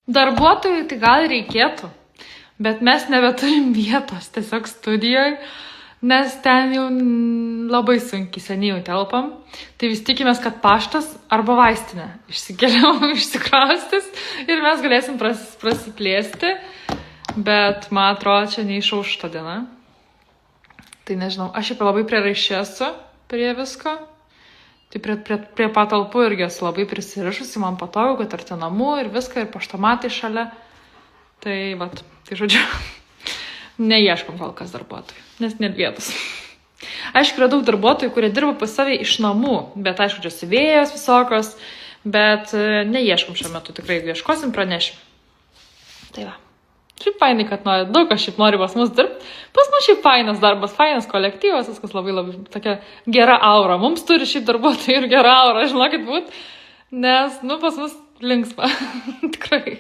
Darbuotojų tai gal reikėtų, bet mes nebeturim vietos tiesiog studijoje, nes ten jau labai sunkiai seniai jau telpam. Tai vis tikimės, kad paštas arba vaistinė išsikraustys ir mes galėsim prasiplėsti, bet man atrodo, čia neišauš ta diena. Tai nežinau, aš jau labai prieraiši esu prie visko. Tai prie patalpų irgi esu labai prisirišusi, man patogu, kad arti namų ir viską, ir paštamatai šalia. Tai vat, tai žodžiu, neieškom kol kas darbuotojų, nes net vietos. Aišku, yra daug darbuotojų, kurie dirba pas savį iš namų, bet aišku, čia siuvėjos visokios, bet neieškom šiuo metu, tikrai jeigu ieškosim, pranešim. Tai va. Šiaip fainai, kad daug kas šiaip nori pas mus dirbti. Pas mus šiaip fainas darbas, fainas kolektyvas, viskas labai tokia gera aura. Mums turi šiaip darbuotojai ir gera aura, žinokit būt, nes, pas mus linksma. Tikrai.